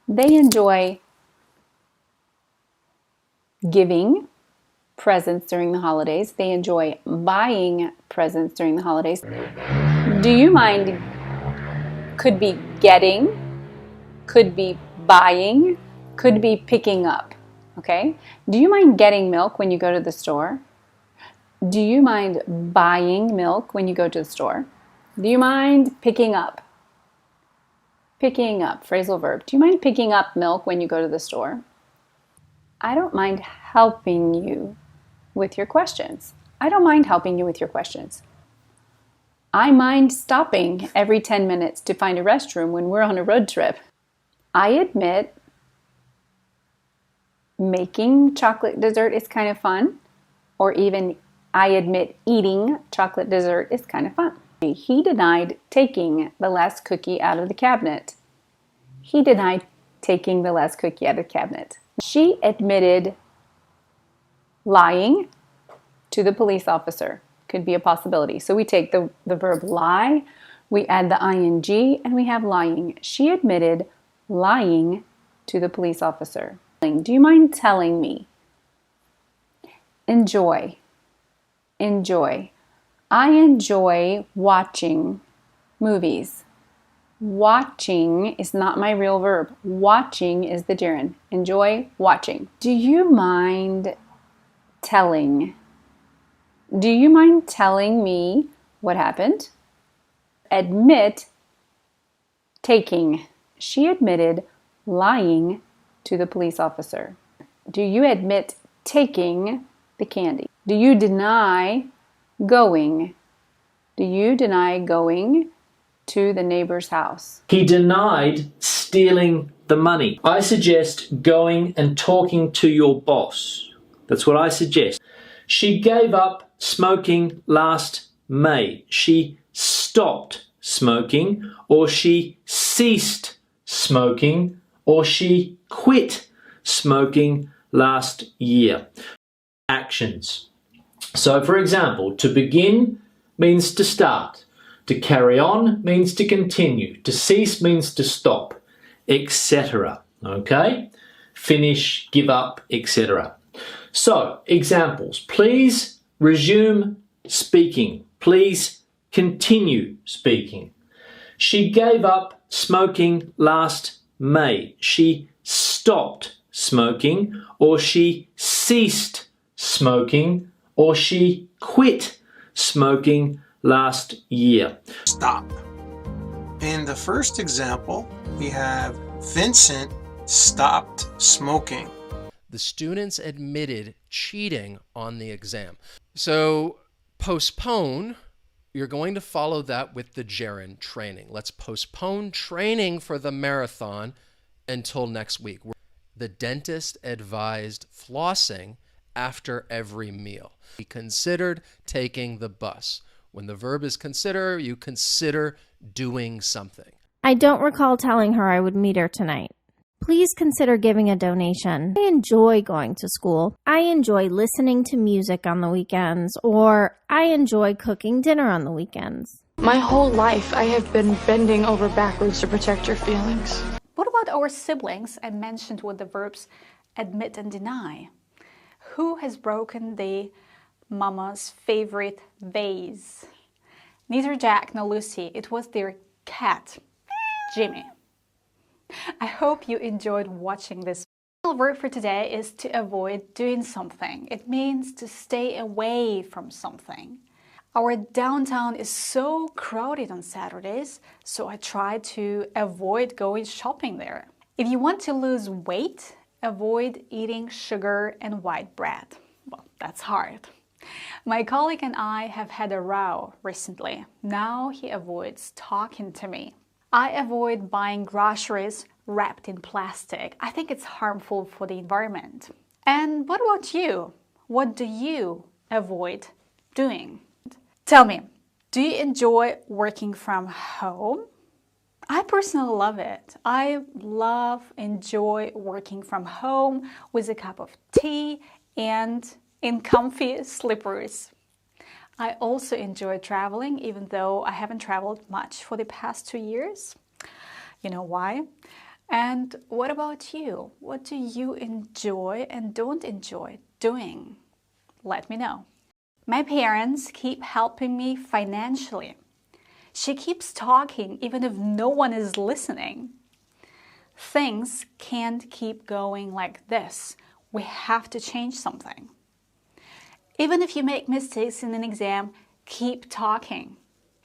They enjoy giving presents during the holidays. They enjoy buying presents during the holidays. Do you mind? Could be getting, could be buying, could be picking up. Okay? Do you mind getting milk when you go to the store? Do you mind buying milk when you go to the store? Do you mind picking up? Picking up, phrasal verb. Do you mind picking up milk when you go to the store? I don't mind helping you with your questions. I don't mind helping you with your questions. I mind stopping every 10 minutes to find a restroom when we're on a road trip. I admit making chocolate dessert is kind of fun, or even I admit eating chocolate dessert is kind of fun. He denied taking the last cookie out of the cabinet. He denied taking the last cookie out of the cabinet. She admitted lying to the police officer. Could be a possibility. So we take the verb lie, we add the ing, and we have lying. She admitted lying to the police officer. Do you mind telling me? Enjoy. Enjoy. I enjoy watching movies. Watching is not my real verb. Watching is the gerund. Enjoy watching. Do you mind telling? Do you mind telling me what happened? Admit taking. She admitted lying to the police officer. Do you admit taking the candy? Do you deny going? Do you deny going to the neighbor's house? He denied stealing the money. I suggest going and talking to your boss. That's what I suggest. She gave up smoking last May. She stopped smoking, or she ceased smoking, or she quit smoking last year. Actions. So, for example, to begin means to start. To carry on means to continue. To cease means to stop, etc. Okay? Finish, give up, etc. So, examples. Please resume speaking. Please continue speaking. She gave up smoking last May. She stopped smoking, or she ceased smoking, or she quit smoking last year. Stop. In the first example, we have Vincent stopped smoking. The students admitted cheating on the exam. So postpone, you're going to follow that with the gerund training. Let's postpone training for the marathon until next week. The dentist advised flossing after every meal. He considered taking the bus. When the verb is consider, you consider doing something. I don't recall telling her I would meet her tonight. Please consider giving a donation. I enjoy going to school. I enjoy listening to music on the weekends, or I enjoy cooking dinner on the weekends. My whole life, I have been bending over backwards to protect your feelings. What about our siblings I mentioned with the verbs admit and deny? Who has broken the mama's favorite vase? Neither Jack nor Lucy. It was their cat, Jimmy. I hope you enjoyed watching this. The word for today is to avoid doing something. It means to stay away from something. Our downtown is so crowded on Saturdays, so I try to avoid going shopping there. If you want to lose weight, avoid eating sugar and white bread. Well, that's hard. My colleague and I have had a row recently. Now he avoids talking to me. I avoid buying groceries wrapped in plastic. I think it's harmful for the environment. And what about you? What do you avoid doing? Tell me, do you enjoy working from home? I personally love it. I enjoy working from home with a cup of tea and in comfy slippers. I also enjoy traveling, even though I haven't traveled much for the past 2 years. You know why? And what about you? What do you enjoy and don't enjoy doing? Let me know. My parents keep helping me financially. She keeps talking even if no one is listening. Things can't keep going like this. We have to change something. Even if you make mistakes in an exam, keep talking.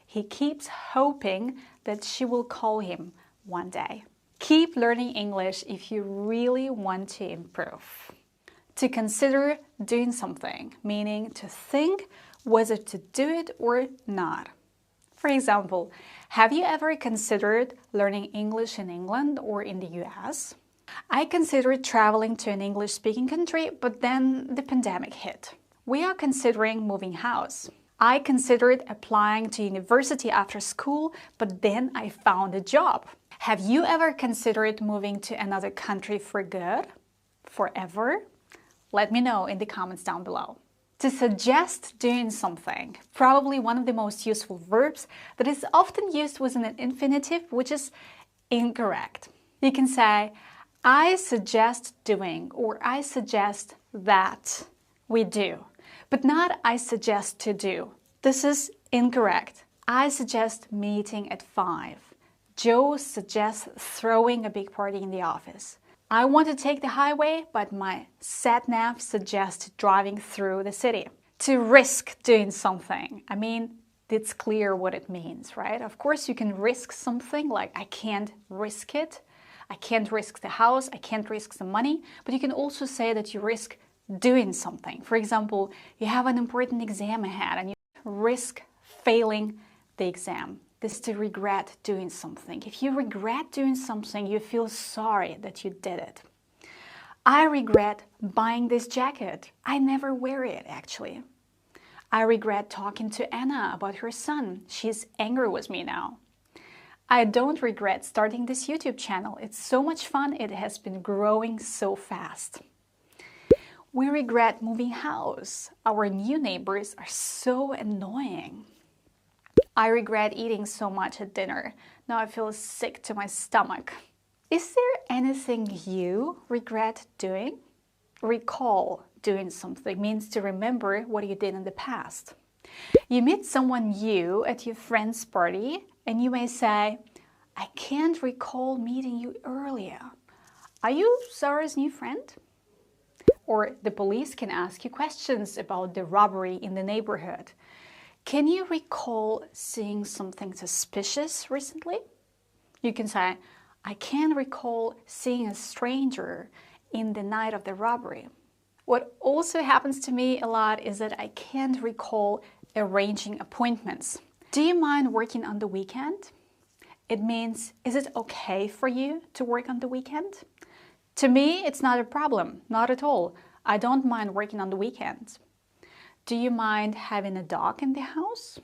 He keeps hoping that she will call him one day. Keep learning English if you really want to improve. To consider doing something, meaning to think whether to do it or not. For example, have you ever considered learning English in England or in the US? I considered traveling to an English-speaking country, but then the pandemic hit. We are considering moving house. I considered applying to university after school, but then I found a job. Have you ever considered moving to another country for good? Forever? Let me know in the comments down below. To suggest doing something, probably one of the most useful verbs that is often used with an infinitive, which is incorrect. You can say, I suggest doing, or I suggest that we do, but not I suggest to do. This is incorrect. I suggest meeting at 5. Joe suggests throwing a big party in the office. I want to take the highway, but my sat-nav suggests driving through the city. To risk doing something. I mean, it's clear what it means, right? Of course, you can risk something, like I can't risk it. I can't risk the house, I can't risk the money, but you can also say that you risk doing something. For example, you have an important exam ahead and you risk failing the exam. This is to regret doing something. If you regret doing something, you feel sorry that you did it. I regret buying this jacket. I never wear it, actually. I regret talking to Anna about her son. She's angry with me now. I don't regret starting this YouTube channel. It's so much fun. It has been growing so fast. We regret moving house. Our new neighbors are so annoying. I regret eating so much at dinner. Now I feel sick to my stomach. Is there anything you regret doing? Recall doing something means to remember what you did in the past. You meet someone new at your friend's party and you may say, I can't recall meeting you earlier. Are you Zara's new friend? Or the police can ask you questions about the robbery in the neighborhood. Can you recall seeing something suspicious recently? You can say, I can't recall seeing a stranger in the night of the robbery. What also happens to me a lot is that I can't recall arranging appointments. Do you mind working on the weekend? It means, is it okay for you to work on the weekend? To me, it's not a problem, not at all. I don't mind working on the weekends. Do you mind having a dog in the house?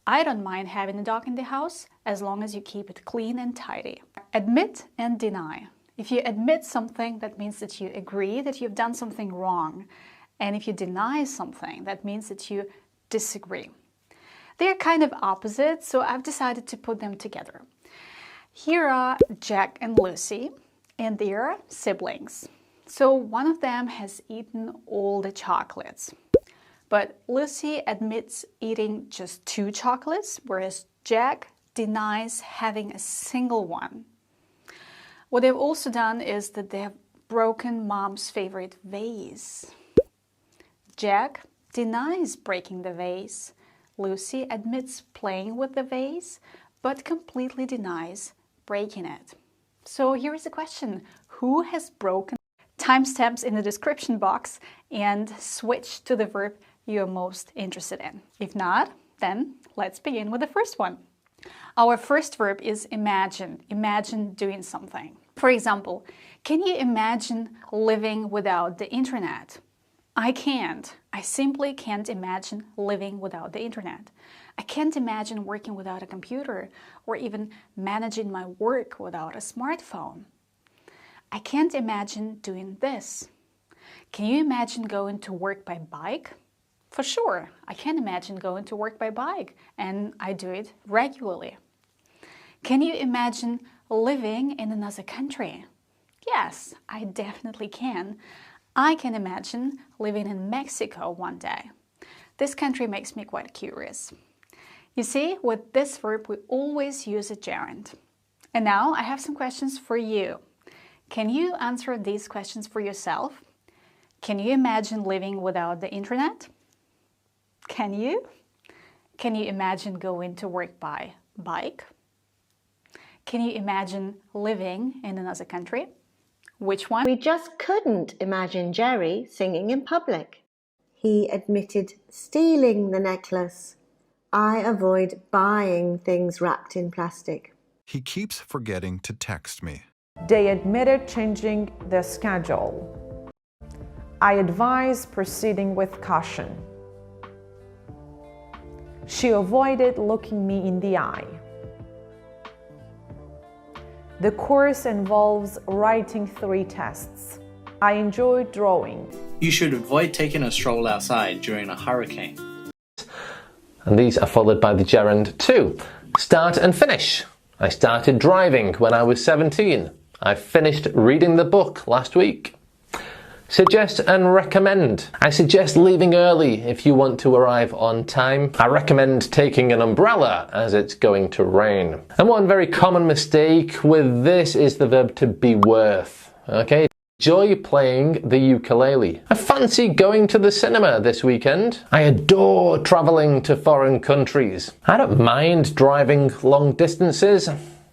I don't mind having a dog in the house as long as you keep it clean and tidy. Admit and deny. If you admit something, that means that you agree that you've done something wrong. And if you deny something, that means that you disagree. They're kind of opposite, so I've decided to put them together. Here are Jack and Lucy, and they are siblings. So one of them has eaten all the chocolates. But Lucy admits eating just 2 chocolates, whereas Jack denies having a single one. What they've also done is that they have broken Mom's favorite vase. Jack denies breaking the vase. Lucy admits playing with the vase, but completely denies breaking it. So here is the question: who has broken? Timestamps in the description box and switch to the verb you're most interested in. If not, then let's begin with the first one. Our first verb is imagine. Imagine doing something. For example, can you imagine living without the internet? I can't. I simply can't imagine living without the internet. I can't imagine working without a computer or even managing my work without a smartphone. I can't imagine doing this. Can you imagine going to work by bike? For sure, I can imagine going to work by bike, and I do it regularly. Can you imagine living in another country? Yes, I definitely can. I can imagine living in Mexico one day. This country makes me quite curious. You see, with this verb, we always use a gerund. And now I have some questions for you. Can you answer these questions for yourself? Can you imagine living without the internet? Can you? Can you imagine going to work by bike? Can you imagine living in another country? Which one? We just couldn't imagine Jerry singing in public. He admitted stealing the necklace. I avoid buying things wrapped in plastic. He keeps forgetting to text me. They admitted changing the schedule. I advise proceeding with caution. She avoided looking me in the eye. The course involves writing 3 tests. I enjoy drawing. You should avoid taking a stroll outside during a hurricane. And these are followed by the gerund to. Start and finish. I started driving when I was 17. I finished reading the book last week. Suggest and recommend. I suggest leaving early if you want to arrive on time. I recommend taking an umbrella as it's going to rain. And one very common mistake with this is the verb to be worth. Okay? Enjoy playing the ukulele. I fancy going to the cinema this weekend. I adore traveling to foreign countries. I don't mind driving long distances.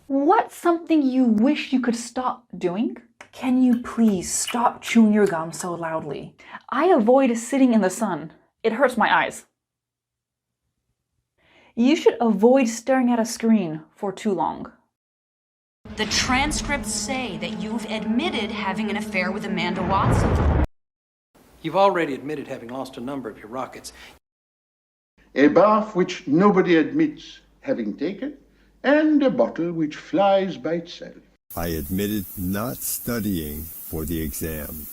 What's something you wish you could stop doing? Can you please stop chewing your gum so loudly? I avoid sitting in the sun. It hurts my eyes. You should avoid staring at a screen for too long. The transcripts say that you've admitted having an affair with Amanda Watson. You've already admitted having lost a number of your rockets. A bath which nobody admits having taken, and a bottle which flies by itself. I admitted not studying for the exam.